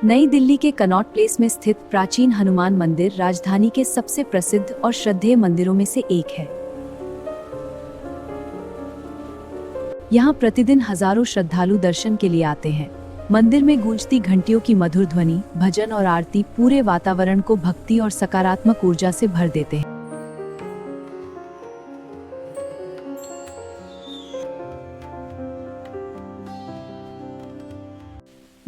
नई दिल्ली के Connaught place में स्थित प्राचीन हनुमान मंदिर राजधानी के सबसे प्रसिद्ध और श्रद्धेय मंदिरों में से एक है। यहाँ प्रतिदिन हजारों श्रद्धालु दर्शन के लिए आते हैं। मंदिर में गूंजती घंटियों की मधुर ध्वनि, भजन और आरती पूरे वातावरण को भक्ति और सकारात्मक ऊर्जा से भर देते हैं।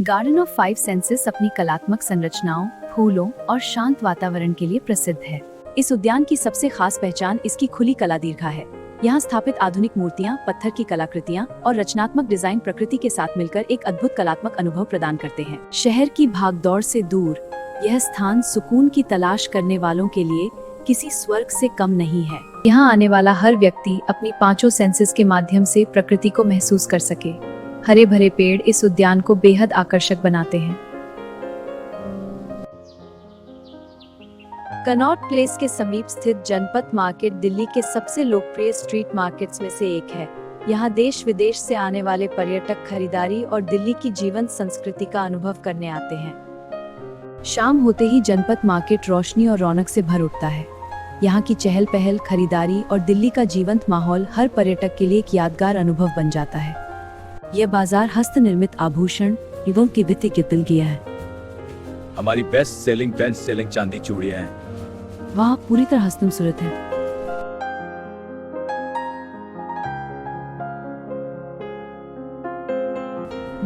गार्डन ऑफ 5 सेंसेस अपनी कलात्मक संरचनाओं, फूलों और शांत वातावरण के लिए प्रसिद्ध है। इस उद्यान की सबसे खास पहचान इसकी खुली कला दीर्घा है। यहाँ स्थापित आधुनिक मूर्तियाँ, पत्थर की कलाकृतियाँ और रचनात्मक डिजाइन प्रकृति के साथ मिलकर एक अद्भुत कलात्मक अनुभव प्रदान करते हैं। शहर की भागदौड़ से दूर यह स्थान सुकून की तलाश करने वालों के लिए किसी स्वर्ग से कम नहीं है। यहाँ आने वाला हर व्यक्ति अपनी 5 सेंसेस के माध्यम से प्रकृति को महसूस कर सके। हरे भरे पेड़ इस उद्यान को बेहद आकर्षक बनाते हैं। कनॉट प्लेस के समीप स्थित जनपथ मार्केट दिल्ली के सबसे लोकप्रिय स्ट्रीट मार्केट्स में से एक है। यहाँ देश विदेश से आने वाले पर्यटक खरीदारी और दिल्ली की जीवंत संस्कृति का अनुभव करने आते हैं। शाम होते ही जनपथ मार्केट रोशनी और रौनक से भर उठता है। यहाँ की चहल पहल, खरीदारी और दिल्ली का जीवंत माहौल हर पर्यटक के लिए एक यादगार अनुभव बन जाता है। यह बाजार हस्त निर्मित आभूषण एवं तिब्बती कितल किया है। हमारी बेस्ट सेलिंग चांदी चूड़ियां हैं। वह पूरी तरह हस्तमसूरत है।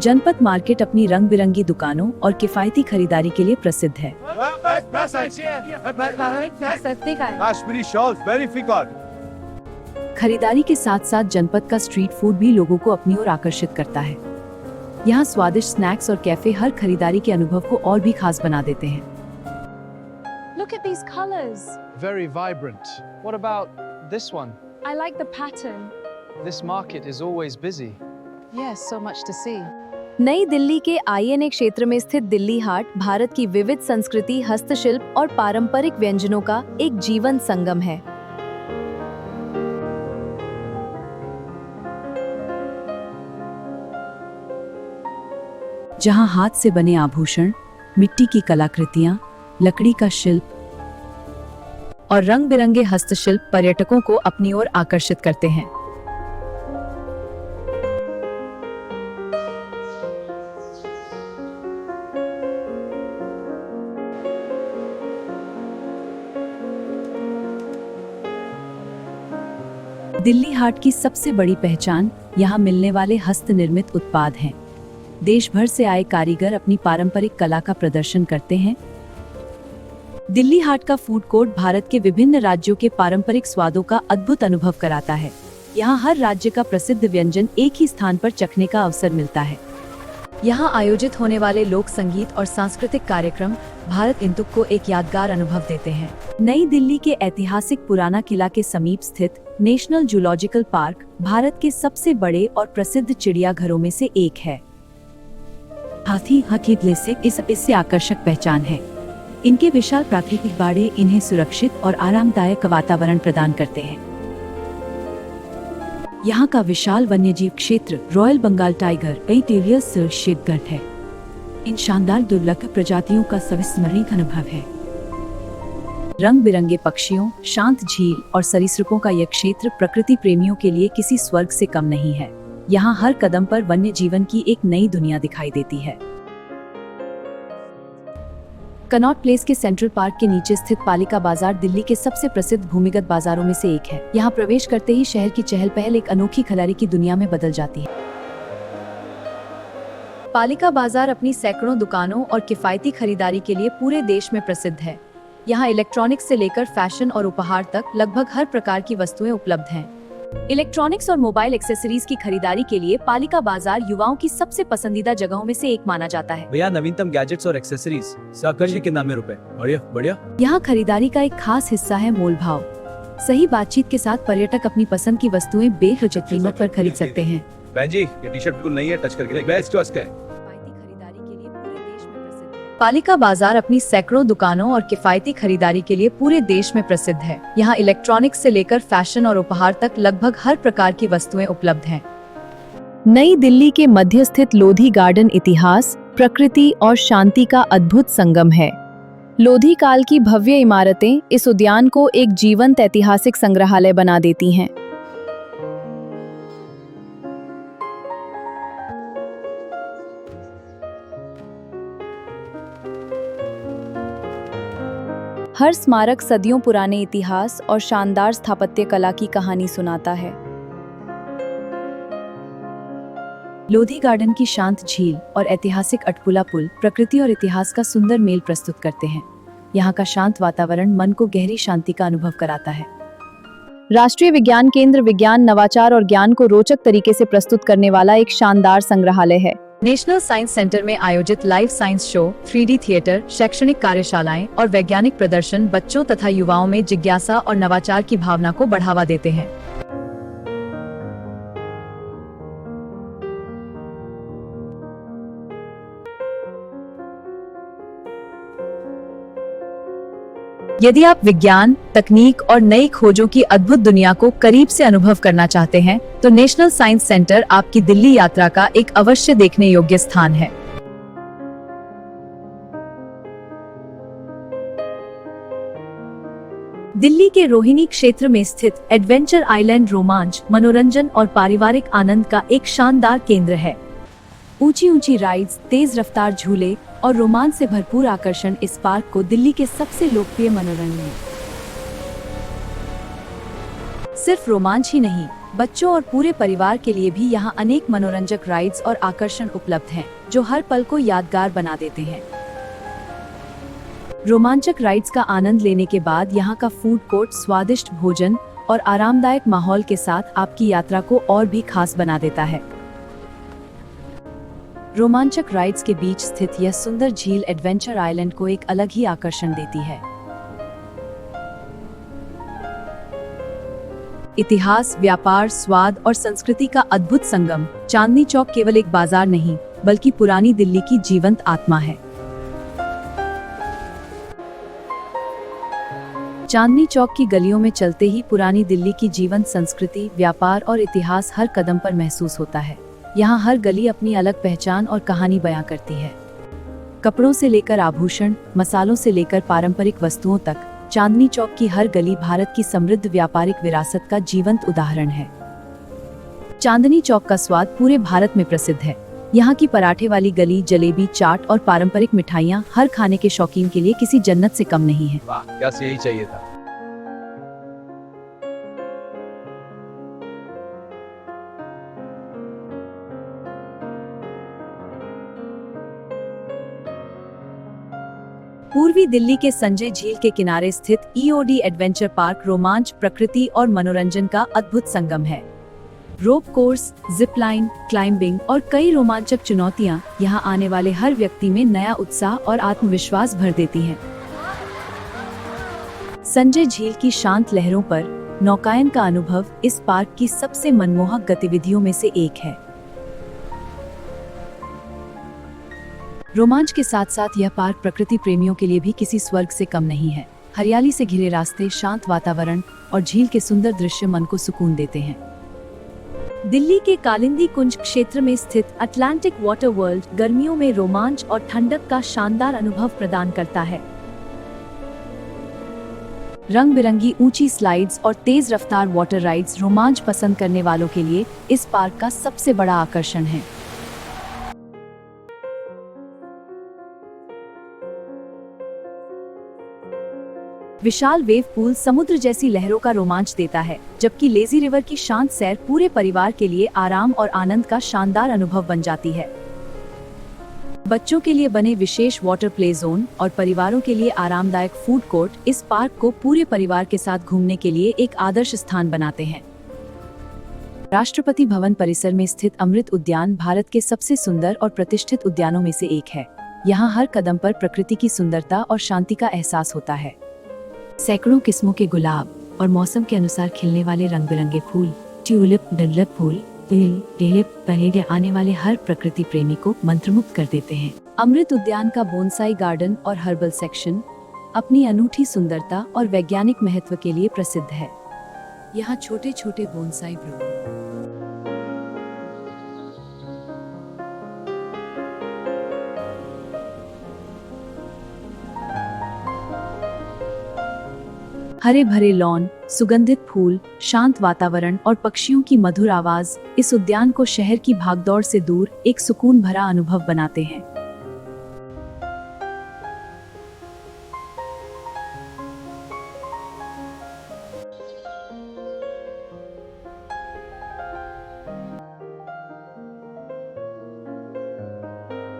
जनपथ मार्केट अपनी रंग बिरंगी दुकानों और किफायती खरीदारी के लिए प्रसिद्ध है। Kashmiri shawls very figure. खरीदारी के साथ साथ जनपथ का स्ट्रीट फूड भी लोगों को अपनी ओर आकर्षित करता है। यहाँ स्वादिष्ट स्नैक्स और कैफे हर खरीदारी के अनुभव को और भी खास बना देते हैं। Look at these colors. Very vibrant. What about this one? I like the pattern. This market is always busy. Yes, so much to see. नई दिल्ली के आईएनए क्षेत्र में स्थित दिल्ली हाट भारत की विविध संस्कृति, हस्तशिल्प और पारंपरिक व्यंजनों का एक जीवंत संगम है। जहां हाथ से बने आभूषण, मिट्टी की कलाकृतियां, लकड़ी का शिल्प और रंग बिरंगे हस्तशिल्प पर्यटकों को अपनी ओर आकर्षित करते हैं। दिल्ली हाट की सबसे बड़ी पहचान यहाँ मिलने वाले हस्त निर्मित उत्पाद हैं। देश भर से आए कारीगर अपनी पारंपरिक कला का प्रदर्शन करते हैं। दिल्ली हाट का फूड कोर्ट भारत के विभिन्न राज्यों के पारंपरिक स्वादों का अद्भुत अनुभव कराता है। यहाँ हर राज्य का प्रसिद्ध व्यंजन एक ही स्थान पर चखने का अवसर मिलता है। यहाँ आयोजित होने वाले लोक संगीत और सांस्कृतिक कार्यक्रम भारत इंतुक को एक यादगार अनुभव देते हैं। नई दिल्ली के ऐतिहासिक पुराना किला के समीप स्थित नेशनल जूलॉजिकल पार्क भारत के सबसे बड़े और प्रसिद्ध चिड़ियाघरों में से एक है। हाथी हकीकत से इससे आकर्षक पहचान है। इनके विशाल प्राकृतिक बाड़े इन्हें सुरक्षित और आरामदायक वातावरण प्रदान करते हैं। यहाँ का विशाल वन्यजीव क्षेत्र रॉयल बंगाल टाइगर शेडगढ़ है। इन शानदार दुर्लभ प्रजातियों का संस्मरणीय अनुभव है। रंग बिरंगे पक्षियों, शांत झील और सरीसृपों का यह क्षेत्र प्रकृति प्रेमियों के लिए किसी स्वर्ग से कम नहीं है। यहाँ हर कदम पर वन्य जीवन की एक नई दुनिया दिखाई देती है। कनॉट प्लेस के सेंट्रल पार्क के नीचे स्थित पालिका बाजार दिल्ली के सबसे प्रसिद्ध भूमिगत बाजारों में से एक है। यहाँ प्रवेश करते ही शहर की चहल पहल एक अनोखी खिलाड़ी की दुनिया में बदल जाती है। पालिका बाजार अपनी सैकड़ों दुकानों और किफायती खरीदारी के लिए पूरे देश में प्रसिद्ध है। यहाँ इलेक्ट्रॉनिक्स से लेकर फैशन और उपहार तक लगभग हर प्रकार की वस्तुएं उपलब्ध हैं। इलेक्ट्रॉनिक्स और मोबाइल एक्सेसरीज की खरीदारी के लिए पालिका बाजार युवाओं की सबसे पसंदीदा जगहों में से एक माना जाता है। भैया नवीनतम गैजेट्स और एक्सेसरीज सहकर्षी के नाम में रुपए। बढ़िया। यहाँ खरीदारी का एक खास हिस्सा है मोल भाव। सही बातचीत के साथ पर्यटक अपनी पसंद की वस्तुएं बेहिचक कीमत पर खरीद सकते हैं। बहन जी, ये टी-शर्ट बिल्कुल नई है, टच करके बेस्ट है। पालिका बाजार अपनी सैकड़ों दुकानों और किफायती खरीदारी के लिए पूरे देश में प्रसिद्ध है। यहाँ इलेक्ट्रॉनिक्स से लेकर फैशन और उपहार तक लगभग हर प्रकार की वस्तुएं उपलब्ध हैं। नई दिल्ली के मध्य स्थित लोधी गार्डन इतिहास, प्रकृति और शांति का अद्भुत संगम है। लोधी काल की भव्य इमारतें इस उद्यान को एक जीवंत ऐतिहासिक संग्रहालय बना देती हैं। हर स्मारक सदियों पुराने इतिहास और शानदार स्थापत्य कला की कहानी सुनाता है। लोधी गार्डन की शांत झील और ऐतिहासिक अटपुला पुल प्रकृति और इतिहास का सुंदर मेल प्रस्तुत करते हैं। यहाँ का शांत वातावरण मन को गहरी शांति का अनुभव कराता है। राष्ट्रीय विज्ञान केंद्र विज्ञान, नवाचार और ज्ञान को रोचक तरीके से प्रस्तुत करने वाला एक शानदार संग्रहालय है। नेशनल साइंस सेंटर में आयोजित live science show, 3D theatre, शैक्षणिक कार्यशालाएं और वैज्ञानिक प्रदर्शन बच्चों तथा युवाओं में जिज्ञासा और नवाचार की भावना को बढ़ावा देते हैं। यदि आप विज्ञान, तकनीक और नई खोजों की अद्भुत दुनिया को करीब से अनुभव करना चाहते हैं, तो नेशनल साइंस सेंटर आपकी दिल्ली यात्रा का एक अवश्य देखने योग्य स्थान है। दिल्ली के रोहिणी क्षेत्र में स्थित एडवेंचर आइलैंड रोमांच, मनोरंजन और पारिवारिक आनंद का एक शानदार केंद्र है। ऊंची ऊंची राइड्स, तेज रफ्तार झूले और रोमांच से भरपूर आकर्षण इस पार्क को दिल्ली के सबसे लोकप्रिय मनोरंजन है। सिर्फ रोमांच ही नहीं, बच्चों और पूरे परिवार के लिए भी यहाँ अनेक मनोरंजक राइड्स और आकर्षण उपलब्ध हैं, जो हर पल को यादगार बना देते हैं। रोमांचक राइड्स का आनंद लेने के बाद यहाँ का फूड कोर्ट स्वादिष्ट भोजन और आरामदायक माहौल के साथ आपकी यात्रा को और भी खास बना देता है। रोमांचक राइड्स के बीच स्थित यह सुंदर झील एडवेंचर आइलैंड को एक अलग ही आकर्षण देती है। इतिहास, व्यापार, स्वाद और संस्कृति का अद्भुत संगम। चांदनी चौक केवल एक बाजार नहीं, बल्कि पुरानी दिल्ली की जीवंत आत्मा है। चांदनी चौक की गलियों में चलते ही पुरानी दिल्ली की जीवंत संस्कृति, व्यापार और इतिहास हर कदम पर महसूस होता है। यहाँ हर गली अपनी अलग पहचान और कहानी बयां करती है। कपड़ों से लेकर आभूषण, मसालों से लेकर पारंपरिक वस्तुओं तक, चांदनी चौक की हर गली भारत की समृद्ध व्यापारिक विरासत का जीवंत उदाहरण है। चांदनी चौक का स्वाद पूरे भारत में प्रसिद्ध है। यहाँ की पराठे वाली गली, जलेबी, चाट और पारंपरिक मिठाइयाँ हर खाने के शौकीन के लिए किसी जन्नत से कम नहीं है। वाह, क्या यही चाहिए था। पूर्वी दिल्ली के संजय झील के किनारे स्थित EOD एडवेंचर पार्क रोमांच, प्रकृति और मनोरंजन का अद्भुत संगम है। Rope course, zip line, climbing और कई रोमांचक चुनौतियां यहां आने वाले हर व्यक्ति में नया उत्साह और आत्मविश्वास भर देती हैं। संजय झील की शांत लहरों पर नौकायन का अनुभव इस पार्क की सबसे मनमोहक गतिविधियों में से एक है। रोमांच के साथ साथ यह पार्क प्रकृति प्रेमियों के लिए भी किसी स्वर्ग से कम नहीं है। हरियाली से घिरे रास्ते, शांत वातावरण और झील के सुंदर दृश्य मन को सुकून देते हैं। दिल्ली के कालिंदी कुंज क्षेत्र में स्थित अटलांटिक वाटर वर्ल्ड गर्मियों में रोमांच और ठंडक का शानदार अनुभव प्रदान करता है। रंग बिरंगी ऊंची स्लाइड्स और तेज रफ्तार वाटर राइड्स रोमांच पसंद करने वालों के लिए इस पार्क का सबसे बड़ा आकर्षण है। विशाल वेव पूल समुद्र जैसी लहरों का रोमांच देता है, जबकि लेजी रिवर की शांत सैर पूरे परिवार के लिए आराम और आनंद का शानदार अनुभव बन जाती है। बच्चों के लिए बने विशेष वाटर प्ले जोन और परिवारों के लिए आरामदायक फूड कोर्ट इस पार्क को पूरे परिवार के साथ घूमने के लिए एक आदर्श स्थान बनाते हैं। राष्ट्रपति भवन परिसर में स्थित अमृत उद्यान भारत के सबसे सुंदर और प्रतिष्ठित उद्यानों में से एक है। यहाँ हर कदम पर प्रकृति की सुंदरता और शांति का एहसास होता है। सैकड़ों किस्मों के गुलाब और मौसम के अनुसार खिलने वाले रंग बिरंगे फूल, ट्यूलिप, डलरक फूल, पहले आने वाले हर प्रकृति प्रेमी को मंत्रमुग्ध कर देते हैं। अमृत उद्यान का बोनसाई गार्डन और हर्बल सेक्शन अपनी अनूठी सुंदरता और वैज्ञानिक महत्व के लिए प्रसिद्ध है। यहाँ छोटे छोटे बोनसाई हरे भरे लॉन, सुगंधित फूल, शांत वातावरण और पक्षियों की मधुर आवाज इस उद्यान को शहर की भागदौड़ से दूर एक सुकून भरा अनुभव बनाते हैं।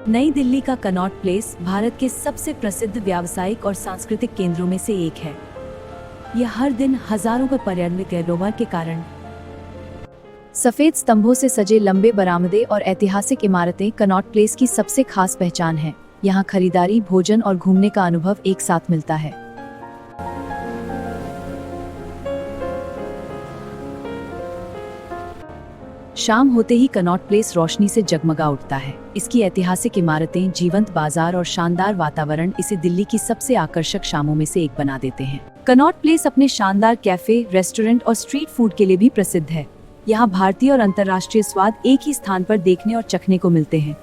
नई दिल्ली का कनॉट प्लेस भारत के सबसे प्रसिद्ध व्यावसायिक और सांस्कृतिक केंद्रों में से एक है। यह हर दिन हजारों के पर्यटकों के कारण सफेद स्तंभों से सजे लंबे बरामदे और ऐतिहासिक इमारतें कनॉट प्लेस की सबसे खास पहचान है। यहाँ खरीदारी, भोजन और घूमने का अनुभव एक साथ मिलता है। शाम होते ही कनॉट प्लेस रोशनी से जगमगा उठता है। इसकी ऐतिहासिक इमारतें, जीवंत बाजार और शानदार वातावरण इसे दिल्ली की सबसे आकर्षक शामों में से एक बना देते हैं। कनॉट प्लेस अपने शानदार कैफे, रेस्टोरेंट और स्ट्रीट फूड के लिए भी प्रसिद्ध है। यहाँ भारतीय और अंतर्राष्ट्रीय स्वाद एक ही स्थान पर देखने और चखने को मिलते हैं।